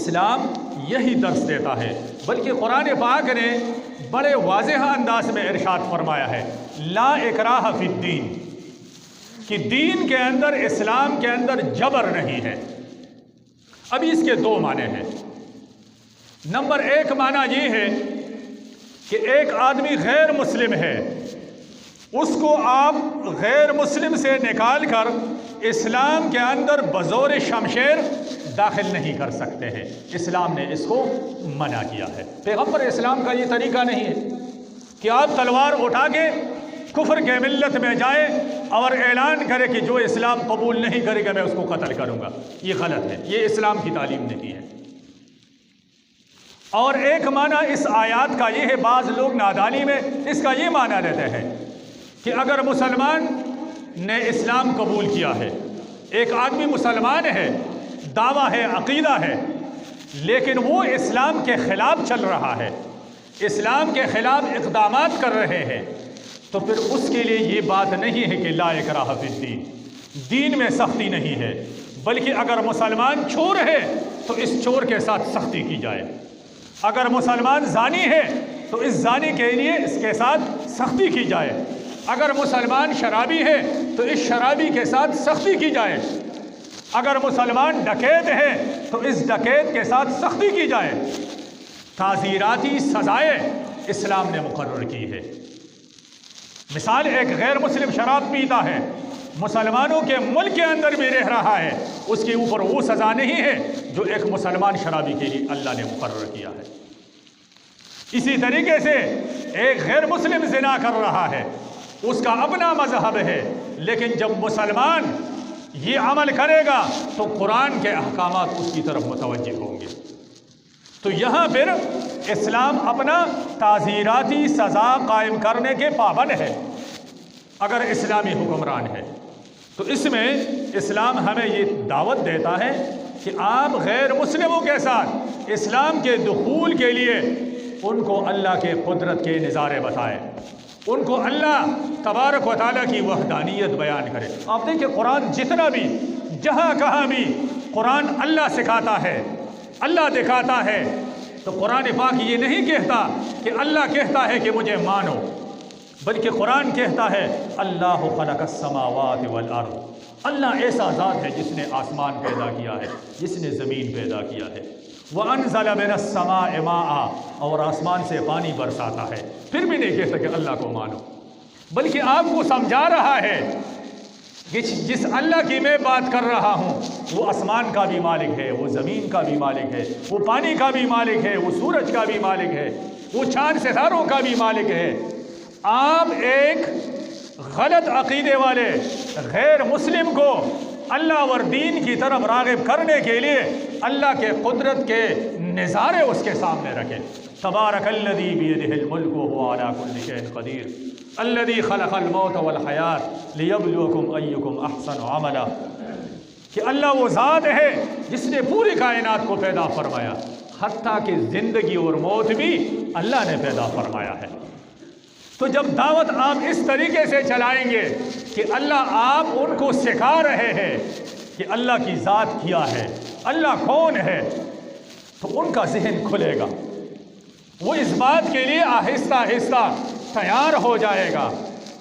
اسلام یہی درس دیتا ہے، بلکہ قرآن پاک نے بڑے واضح انداز میں ارشاد فرمایا ہے لا اکراہ فی الدین، کہ دین کے اندر، اسلام کے اندر جبر نہیں ہے۔ ابھی اس کے دو معنی ہیں۔ نمبر ایک معنی یہ ہے کہ ایک آدمی غیر مسلم ہے، اس کو آپ غیر مسلم سے نکال کر اسلام کے اندر بزور شمشیر داخل نہیں کر سکتے ہیں، اسلام نے اس کو منع کیا ہے۔ پیغمبر اسلام کا یہ طریقہ نہیں ہے کہ آپ تلوار اٹھا کے کفر کے ملت میں جائیں اور اعلان کرے کہ جو اسلام قبول نہیں کرے گا میں اس کو قتل کروں گا۔ یہ غلط ہے، یہ اسلام کی تعلیم نہیں ہے۔ اور ایک معنی اس آیات کا یہ ہے، بعض لوگ نادانی میں اس کا یہ معنی لیتے ہیں کہ اگر مسلمان نے اسلام قبول کیا ہے، ایک آدمی مسلمان ہے، دعویٰ ہے، عقیدہ ہے، لیکن وہ اسلام کے خلاف چل رہا ہے، اسلام کے خلاف اقدامات کر رہے ہیں، تو پھر اس کے لیے یہ بات نہیں ہے کہ لا اکراہ فی الدین، دین میں سختی نہیں ہے، بلکہ اگر مسلمان چور ہے تو اس چور کے ساتھ سختی کی جائے، اگر مسلمان زانی ہے تو اس زانی کے لیے اس کے ساتھ سختی کی جائے، اگر مسلمان شرابی ہے تو اس شرابی کے ساتھ سختی کی جائے، اگر مسلمان ڈکیت ہے تو اس ڈکیت کے ساتھ سختی کی جائے۔ تعزیراتی سزائیں اسلام نے مقرر کی ہے۔ مثال، ایک غیر مسلم شراب پیتا ہے، مسلمانوں کے ملک کے اندر بھی رہ رہا ہے، اس کے اوپر وہ سزا نہیں ہے جو ایک مسلمان شرابی کے لیے اللہ نے مقرر کیا ہے۔ اسی طریقے سے ایک غیر مسلم زنا کر رہا ہے، اس کا اپنا مذہب ہے، لیکن جب مسلمان یہ عمل کرے گا تو قرآن کے احکامات اس کی طرف متوجہ ہوں گے۔ تو یہاں پھر اسلام اپنا تعزیراتی سزا قائم کرنے کے پابند ہے اگر اسلامی حکمران ہے۔ تو اس میں اسلام ہمیں یہ دعوت دیتا ہے کہ آپ غیر مسلموں کے ساتھ اسلام کے دخول کے لیے ان کو اللہ کے قدرت کے نظارے بتائیں، ان کو اللہ تبارک و تعالیٰ کی وحدانیت بیان کرے۔ آپ دیکھیں قرآن جتنا بھی، جہاں کہاں بھی قرآن اللہ سکھاتا ہے، اللہ دکھاتا ہے، تو قرآن پاک یہ نہیں کہتا کہ اللہ کہتا ہے کہ مجھے مانو، بلکہ قرآن کہتا ہے اللہ خلق السماوات والارض، اللہ ایسا ذات ہے جس نے آسمان پیدا کیا ہے، جس نے زمین پیدا کیا ہے، وَأَنزَلَ مِنَ السَّمَاءِ مَاءً، اور آسمان سے پانی برساتا ہے۔ پھر بھی نہیں کہتا کہ اللہ کو مانو، بلکہ آپ کو سمجھا رہا ہے کہ جس اللہ کی میں بات کر رہا ہوں وہ آسمان کا بھی مالک ہے، وہ زمین کا بھی مالک ہے، وہ پانی کا بھی مالک ہے، وہ سورج کا بھی مالک ہے، وہ چاند ستاروں کا بھی مالک ہے۔ آپ ایک غلط عقیدے والے غیر مسلم کو اللہ اور دین کی طرف راغب کرنے کے لیے اللہ کے قدرت کے نظارے اس کے سامنے رکھیں۔ تبارک الذی بیدہ الملک وہو علی کل شیء قدیر الذی خلق الموت والحیات لیبلوکم ایکم احسن عملا، کہ اللہ وہ ذات ہے جس نے پوری کائنات کو پیدا فرمایا، حتیٰ کہ زندگی اور موت بھی اللہ نے پیدا فرمایا ہے۔ تو جب دعوت آپ اس طریقے سے چلائیں گے کہ اللہ آپ ان کو سکھا رہے ہیں کہ اللہ کی ذات کیا ہے، اللہ کون ہے، تو ان کا ذہن کھلے گا، وہ اس بات کے لیے آہستہ آہستہ تیار ہو جائے گا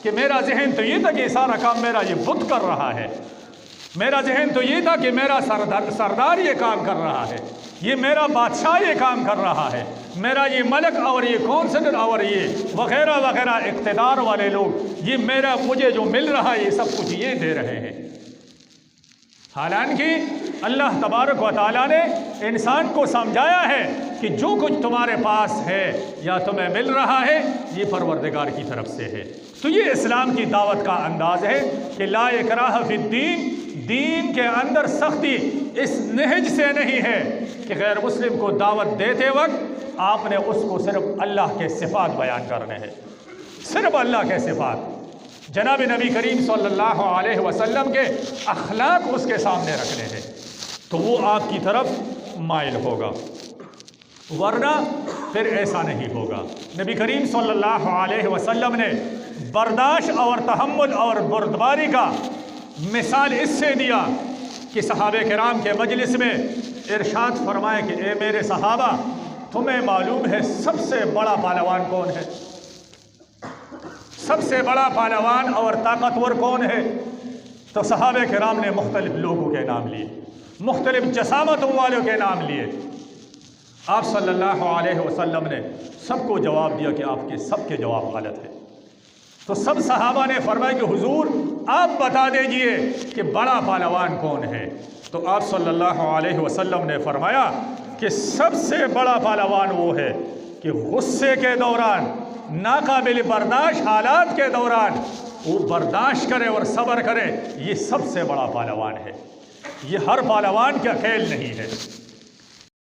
کہ میرا ذہن تو یہ تھا کہ سارا کام میرا یہ بت کر رہا ہے، میرا ذہن تو یہ تھا کہ میرا سردار یہ کام کر رہا ہے، یہ میرا بادشاہ یہ کام کر رہا ہے، میرا یہ ملک اور یہ کونسلر اور یہ وغیرہ وغیرہ اقتدار والے لوگ، یہ مجھے جو مل رہا ہے یہ سب کچھ یہ دے رہے ہیں۔ حالانکہ اللہ تبارک و تعالیٰ نے انسان کو سمجھایا ہے کہ جو کچھ تمہارے پاس ہے یا تمہیں مل رہا ہے یہ پروردگار کی طرف سے ہے۔ تو یہ اسلام کی دعوت کا انداز ہے کہ لا اکراہ فی الدین، دین کے اندر سختی اس نہج سے نہیں ہے کہ غیر مسلم کو دعوت دیتے وقت آپ نے اس کو صرف اللہ کے صفات بیان کرنے ہیں، صرف اللہ کے صفات، جناب نبی کریم صلی اللہ علیہ وسلم کے اخلاق اس کے سامنے رکھنے ہیں، تو وہ آپ کی طرف مائل ہوگا، ورنہ پھر ایسا نہیں ہوگا۔ نبی کریم صلی اللہ علیہ وسلم نے برداشت اور تحمل اور بردباری کا مثال اس سے دیا کہ صحابہ کرام کے مجلس میں ارشاد فرمائے کہ اے میرے صحابہ، تمہیں معلوم ہے سب سے بڑا پہلوان کون ہے؟ سب سے بڑا پہلوان اور طاقتور کون ہے؟ تو صحابہ کرام نے مختلف لوگوں کے نام لیے، مختلف جسامتوں والوں کے نام لیے۔ آپ صلی اللہ علیہ وسلم نے سب کو جواب دیا کہ آپ کے سب کے جواب غلط ہے۔ تو سب صحابہ نے فرمایا کہ حضور آپ بتا دیجئے کہ بڑا پہلوان کون ہے؟ تو آپ صلی اللہ علیہ وسلم نے فرمایا کہ سب سے بڑا پہلوان وہ ہے کہ غصے کے دوران، ناقابل برداشت حالات کے دوران وہ برداشت کرے اور صبر کرے، یہ سب سے بڑا پہلوان ہے۔ یہ ہر پہلوان کا کھیل نہیں ہے۔